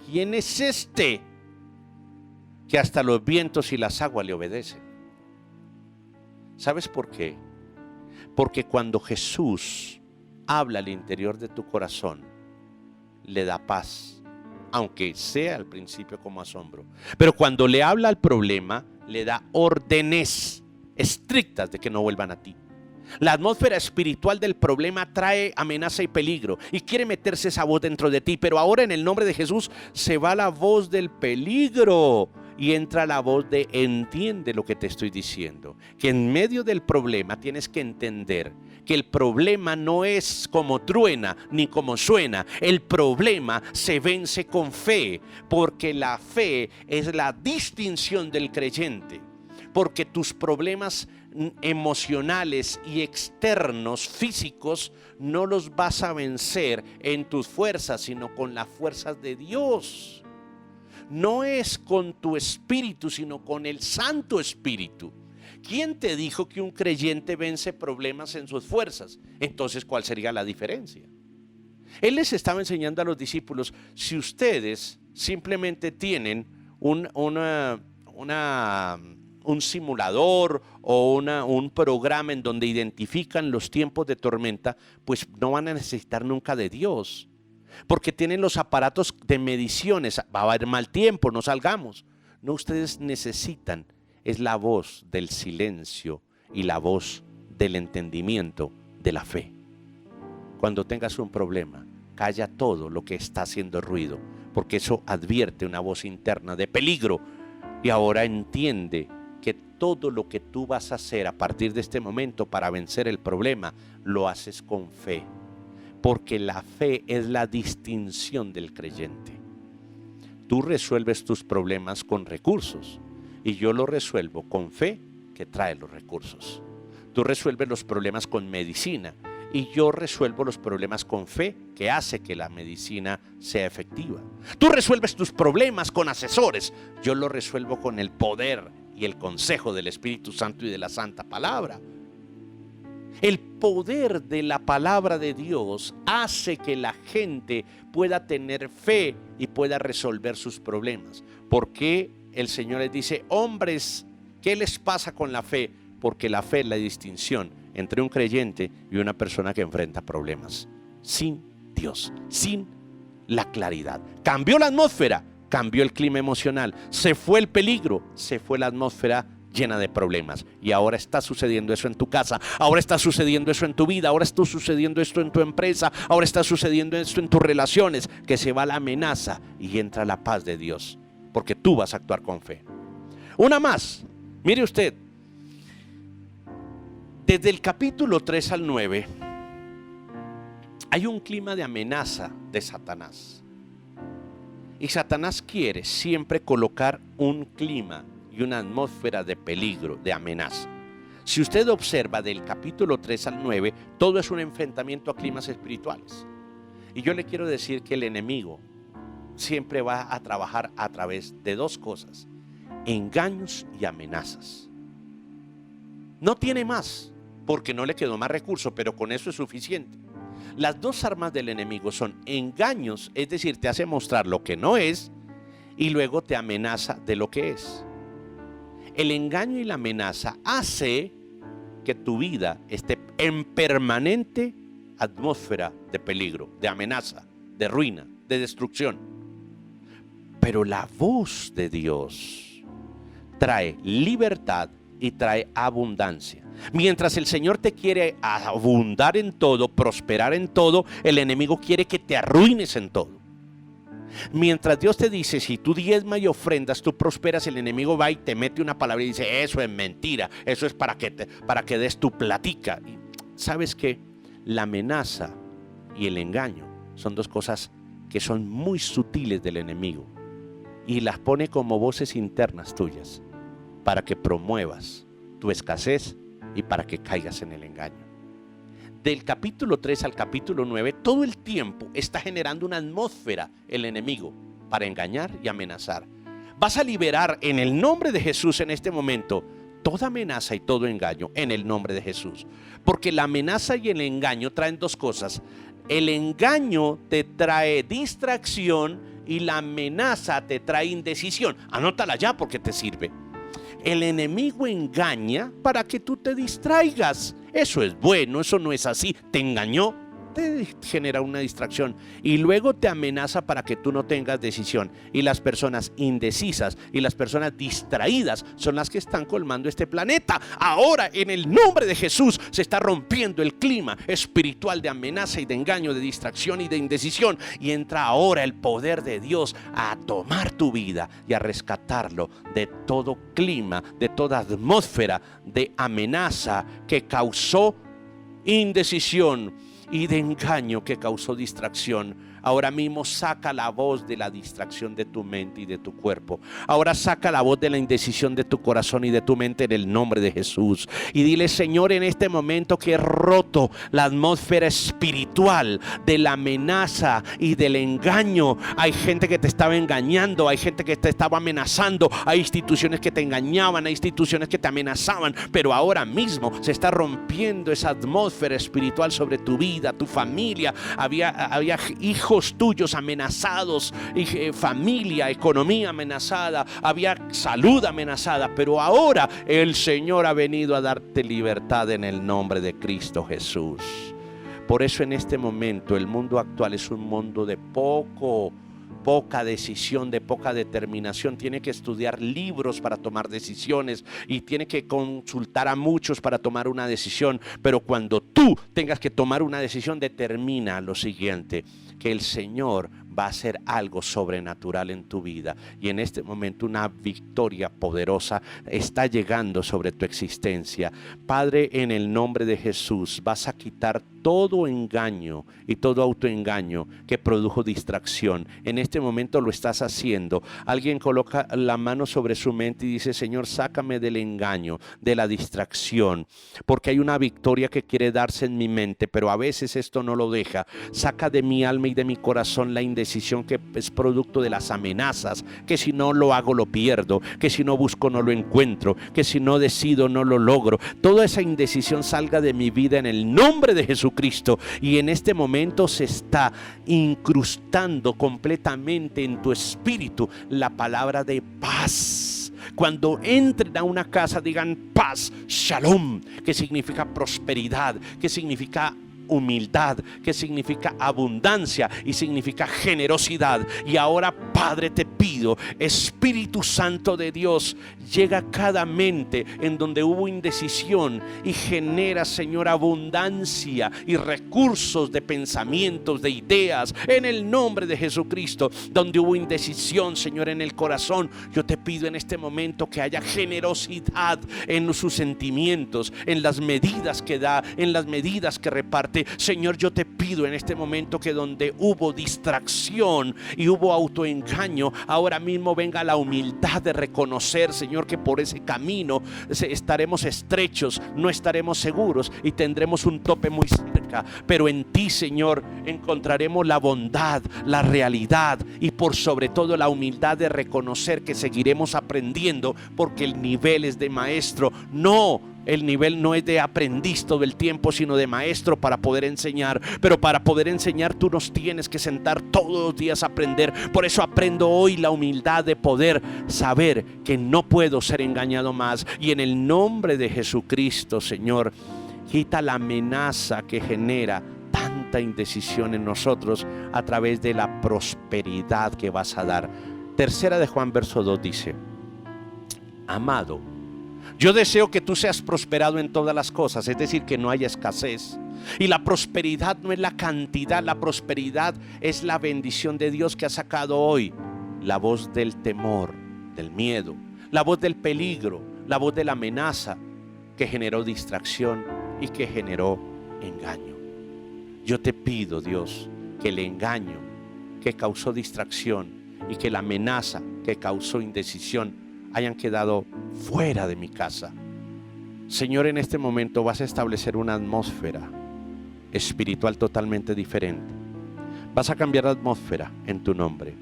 ¿Quién es este que hasta los vientos y las aguas le obedecen? ¿Sabes por qué? Porque cuando Jesús habla al interior de tu corazón, le da paz. Aunque sea al principio como asombro. Pero cuando le habla al problema, le da órdenes estrictas de que no vuelvan a ti. La atmósfera espiritual del problema trae amenaza y peligro y quiere meterse esa voz dentro de ti. Pero ahora en el nombre de Jesús se va la voz del peligro y entra la voz de entiende lo que te estoy diciendo. Que en medio del problema tienes que entender que el problema no es como truena ni como suena. El problema se vence con fe, porque la fe es la distinción del creyente. Porque tus problemas emocionales y externos, físicos, no los vas a vencer en tus fuerzas, sino con las fuerzas de Dios. No es con tu espíritu, sino con el Santo Espíritu. ¿Quién te dijo que un creyente vence problemas en sus fuerzas? Entonces, ¿cuál sería la diferencia? Él les estaba enseñando a los discípulos: si ustedes simplemente tienen un simulador o un programa en donde identifican los tiempos de tormenta, pues no van a necesitar nunca de Dios, porque tienen los aparatos de mediciones. Va a haber mal tiempo, no salgamos. No, ustedes necesitan es la voz del silencio y la voz del entendimiento de la fe. Cuando tengas un problema, calla todo lo que está haciendo ruido, porque eso advierte una voz interna de peligro. Y ahora entiende que todo lo que tú vas a hacer a partir de este momento para vencer el problema, lo haces con fe, porque la fe es la distinción del creyente. Tú resuelves tus problemas con recursos y yo lo resuelvo con fe, que trae los recursos. Tú resuelves los problemas con medicina y yo resuelvo los problemas con fe, que hace que la medicina sea efectiva. Tú resuelves tus problemas con asesores, yo lo resuelvo con el poder y el consejo del Espíritu Santo y de la Santa Palabra. El poder de la palabra de Dios hace que la gente pueda tener fe y pueda resolver sus problemas. ¿Por qué el Señor les dice: hombres, ¿qué les pasa con la fe? Porque la fe es la distinción entre un creyente y una persona que enfrenta problemas. Sin Dios, sin la claridad. Cambió la atmósfera, cambió el clima emocional, se fue el peligro, se fue la atmósfera llena de problemas. Y ahora está sucediendo eso en tu casa, ahora está sucediendo eso en tu vida, ahora está sucediendo esto en tu empresa, ahora está sucediendo esto en tus relaciones, que se va la amenaza y entra la paz de Dios, porque tú vas a actuar con fe. Una más, mire usted, desde el capítulo 3 al 9, hay un clima de amenaza de Satanás. Y Satanás quiere siempre colocar un clima y una atmósfera de peligro, de amenaza. Si usted observa del capítulo 3 al 9, todo es un enfrentamiento a climas espirituales. Y yo le quiero decir que el enemigo siempre va a trabajar a través de dos cosas: engaños y amenazas. No tiene más, porque no le quedó más recurso, pero con eso es suficiente. Las dos armas del enemigo son engaños, es decir, te hace mostrar lo que no es, y luego te amenaza de lo que es. El engaño y la amenaza hace que tu vida esté en permanente atmósfera de peligro, de amenaza, de ruina, de destrucción. Pero la voz de Dios trae libertad y trae abundancia. Mientras el Señor te quiere abundar en todo, prosperar en todo, el enemigo quiere que te arruines en todo. Mientras Dios te dice, si tú diezmas y ofrendas, tú prosperas, el enemigo va y te mete una palabra y dice, eso es mentira, eso es para que des tu platica. Y ¿sabes qué? La amenaza y el engaño son dos cosas que son muy sutiles del enemigo, y las pone como voces internas tuyas para que promuevas tu escasez y para que caigas en el engaño. Del capítulo 3 al capítulo 9, todo el tiempo está generando una atmósfera el enemigo para engañar y amenazar. Vas a liberar en el nombre de Jesús en este momento toda amenaza y todo engaño en el nombre de Jesús. Porque la amenaza y el engaño traen dos cosas. El engaño te trae distracción y la amenaza te trae indecisión. Anótala ya porque te sirve. El enemigo engaña para que tú te distraigas. Eso es bueno, eso no es así. Te engañó, te genera una distracción y luego te amenaza para que tú no tengas decisión. Y las personas indecisas y las personas distraídas son las que están colmando este planeta. Ahora, en el nombre de Jesús, se está rompiendo el clima espiritual de amenaza y de engaño, de distracción y de indecisión. Y entra ahora el poder de Dios a tomar tu vida y a rescatarlo de todo clima, de toda atmósfera de amenaza que causó indecisión y de engaño que causó distracción. Ahora mismo saca la voz de la distracción de tu mente y de tu cuerpo. Ahora saca la voz de la indecisión de tu corazón y de tu mente en el nombre de Jesús. Y dile, Señor, en este momento que he roto la atmósfera espiritual de la amenaza y del engaño. Hay gente que te estaba engañando, hay gente que te estaba amenazando, hay instituciones que te engañaban, hay instituciones que te amenazaban, pero ahora mismo se está rompiendo esa atmósfera espiritual sobre tu vida, tu familia. Había hijos tuyos amenazados, familia, economía amenazada, había salud amenazada, pero ahora el Señor ha venido a darte libertad en el nombre de Cristo Jesús. Por eso en este momento el mundo actual es un mundo de poca decisión, de poca determinación. Tiene que estudiar libros para tomar decisiones y tiene que consultar a muchos para tomar una decisión. Pero cuando tú tengas que tomar una decisión, determina lo siguiente: que el Señor va a hacer algo sobrenatural en tu vida, y en este momento una victoria poderosa está llegando sobre tu existencia. Padre, en el nombre de Jesús, vas a quitar todo engaño y todo autoengaño que produjo distracción. En este momento lo estás haciendo. Alguien coloca la mano sobre su mente y dice: Señor, sácame del engaño, de la distracción, porque hay una victoria que quiere darse en mi mente, pero a veces esto no lo deja. Saca de mi alma y de mi corazón la indecisión que es producto de las amenazas, que si no lo hago lo pierdo, que si no busco no lo encuentro, que si no decido no lo logro. Toda esa indecisión salga de mi vida en el nombre de Jesucristo. Y en este momento se está incrustando completamente en tu espíritu la palabra de paz, cuando entren a una casa digan paz, shalom, que significa prosperidad, que significa humildad, que significa abundancia y significa generosidad. Y ahora, Padre, te pido, Espíritu Santo de Dios, llega a cada mente en donde hubo indecisión y genera, Señor, abundancia y recursos de pensamientos, de ideas, en el nombre de Jesucristo. Donde hubo indecisión, Señor, en el corazón, yo te pido en este momento que haya generosidad en sus sentimientos, en las medidas que da, en las medidas que reparte. Señor, yo te pido en este momento que donde hubo distracción y hubo autoengaño, ahora mismo venga la humildad de reconocer, Señor, que por ese camino estaremos estrechos, no estaremos seguros y tendremos un tope muy cerca, pero en ti, Señor, encontraremos la bondad, la realidad y por sobre todo la humildad de reconocer que seguiremos aprendiendo, porque el nivel es de maestro. El nivel no es de aprendiz todo el tiempo, sino de maestro para poder enseñar. Pero para poder enseñar tú nos tienes que sentar todos los días a aprender. Por eso aprendo hoy la humildad de poder saber que no puedo ser engañado más. Y en el nombre de Jesucristo, Señor, quita la amenaza que genera tanta indecisión en nosotros a través de la prosperidad que vas a dar. Tercera de Juan verso 2 dice: amado, yo deseo que tú seas prosperado en todas las cosas, es decir, que no haya escasez. Y la prosperidad no es la cantidad, la prosperidad es la bendición de Dios que ha sacado hoy la voz del temor, del miedo, la voz del peligro, la voz de la amenaza que generó distracción y que generó engaño. Yo te pido, Dios, que el engaño que causó distracción y que la amenaza que causó indecisión hayan quedado fuera de mi casa. Señor, en este momento vas a establecer una atmósfera espiritual totalmente diferente. Vas a cambiar la atmósfera en tu nombre.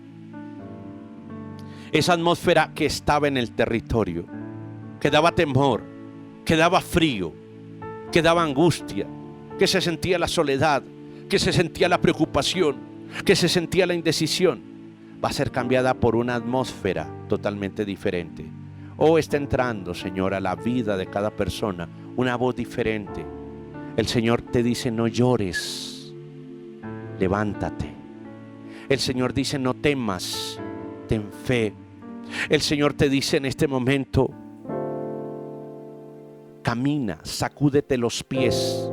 Esa atmósfera que estaba en el territorio, que daba temor, que daba frío, que daba angustia, que se sentía la soledad, que se sentía la preocupación, que se sentía la indecisión, va a ser cambiada por una atmósfera totalmente diferente. Está entrando, Señor, a la vida de cada persona una voz diferente. El Señor te dice: no llores, levántate. El Señor dice: no temas, ten fe. El Señor te dice en este momento: camina, sacúdete los pies,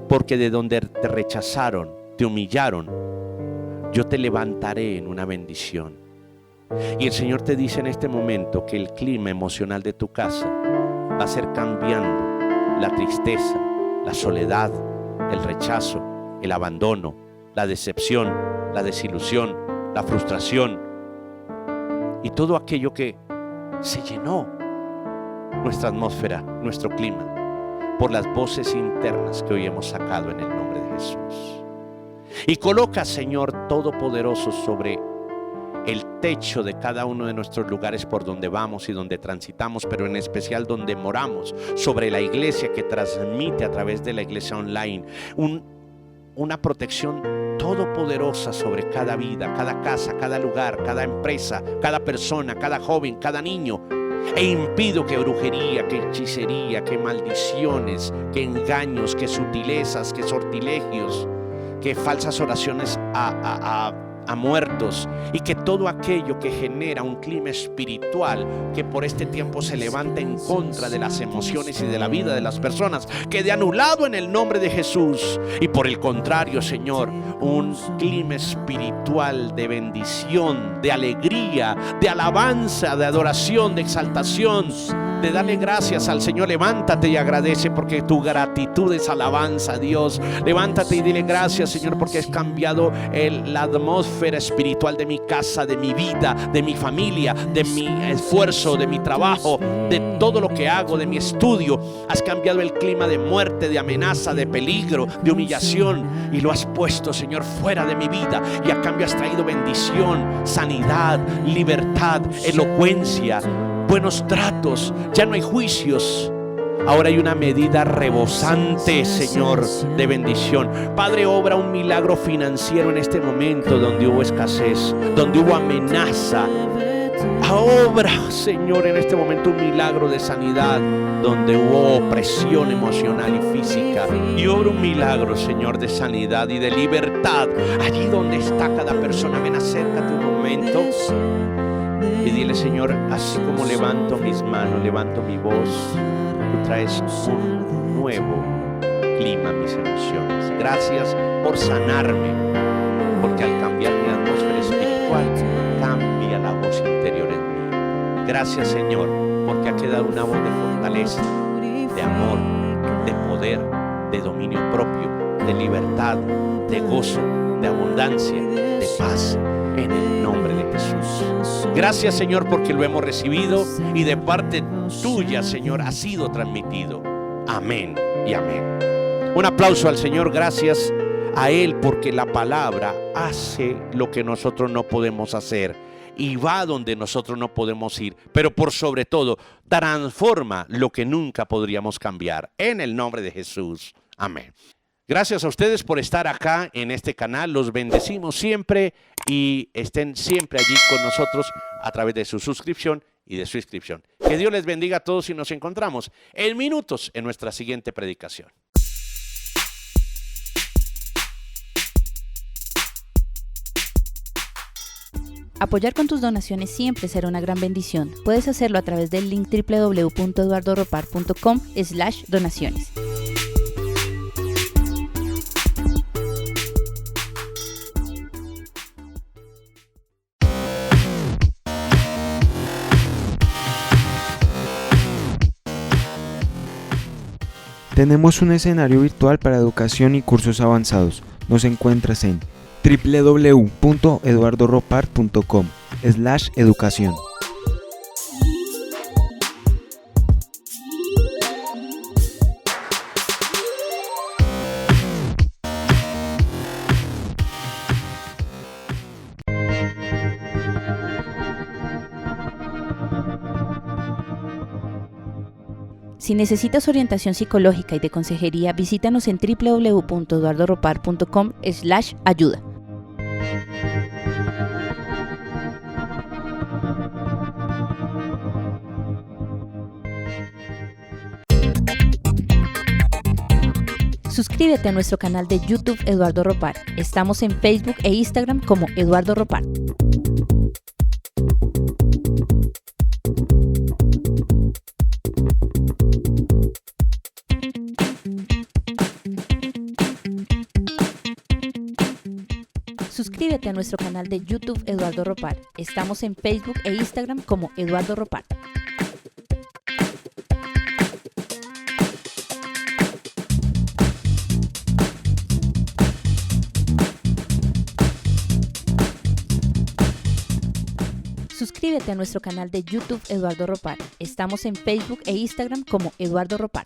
porque de donde te rechazaron, te humillaron, yo te levantaré en una bendición. Y el Señor te dice en este momento que el clima emocional de tu casa va a ser cambiando la tristeza, la soledad, el rechazo, el abandono, la decepción, la desilusión, la frustración y todo aquello que se llenó nuestra atmósfera, nuestro clima, por las voces internas que hoy hemos sacado en el nombre de Jesús. Y coloca, Señor Todopoderoso, sobre el techo de cada uno de nuestros lugares por donde vamos y donde transitamos, pero en especial donde moramos, sobre la iglesia que transmite a través de la iglesia online, una protección todopoderosa sobre cada vida, cada casa, cada lugar, cada empresa, cada persona, cada joven, cada niño. E impido que brujería, que hechicería, que maldiciones, que engaños, que sutilezas, que sortilegios, que falsas oraciones a muertos, y que todo aquello que genera un clima espiritual que por este tiempo se levanta en contra de las emociones y de la vida de las personas, quede anulado en el nombre de Jesús. Y por el contrario, Señor, un clima espiritual de bendición, de alegría, de alabanza, de adoración, de exaltación, de darle gracias al Señor. Levántate y agradece, porque tu gratitud es alabanza a Dios. Levántate y dile gracias, Señor, porque has cambiado la atmósfera espiritual de mi casa, de mi vida, de mi familia, de mi esfuerzo, de mi trabajo, de todo lo que hago, de mi estudio. Has cambiado el clima de muerte, de amenaza, de peligro, de humillación, y lo has puesto, Señor, fuera de mi vida, y a cambio has traído bendición, sanidad, libertad, elocuencia, buenos tratos. Ya no hay juicios. Ahora hay una medida rebosante, Señor, de bendición. Padre, obra un milagro financiero en este momento donde hubo escasez, donde hubo amenaza. Obra, Señor, en este momento un milagro de sanidad donde hubo opresión emocional y física. Y obra un milagro, Señor, de sanidad y de libertad. Allí donde está cada persona, ven, acércate un momento y dile: Señor, así como levanto mis manos, levanto mi voz, tú traes un nuevo clima a mis emociones. Gracias por sanarme, porque al cambiar mi atmósfera espiritual, cambia la voz interior en mí. Gracias, Señor, porque ha quedado una voz de fortaleza, de amor, de poder, de dominio propio, de libertad, de gozo, de abundancia, de paz, en el nombre de Jesús. Gracias, Señor, porque lo hemos recibido y de parte tuya, Señor, ha sido transmitido. Amén y amén. Un aplauso al Señor. Gracias a Él, porque la palabra hace lo que nosotros no podemos hacer y va donde nosotros no podemos ir, pero por sobre todo transforma lo que nunca podríamos cambiar. En el nombre de Jesús. Amén. Gracias a ustedes por estar acá en este canal. Los bendecimos siempre y estén siempre allí con nosotros a través de su suscripción y de su inscripción. Que Dios les bendiga a todos y nos encontramos en minutos en nuestra siguiente predicación. Apoyar con tus donaciones siempre será una gran bendición. Puedes hacerlo a través del link www.eduardoropar.com/donaciones. Tenemos un escenario virtual para educación y cursos avanzados. Nos encuentras en www.eduardoropar.com/educación. Si necesitas orientación psicológica y de consejería, visítanos en www.eduardoropar.com/ayuda. Suscríbete a nuestro canal de YouTube Eduardo Ropar. Estamos en Facebook e Instagram como Eduardo Ropar. Suscríbete a nuestro canal de YouTube Eduardo Ropar. Estamos en Facebook e Instagram como Eduardo Ropar. Suscríbete a nuestro canal de YouTube Eduardo Ropar. Estamos en Facebook e Instagram como Eduardo Ropar.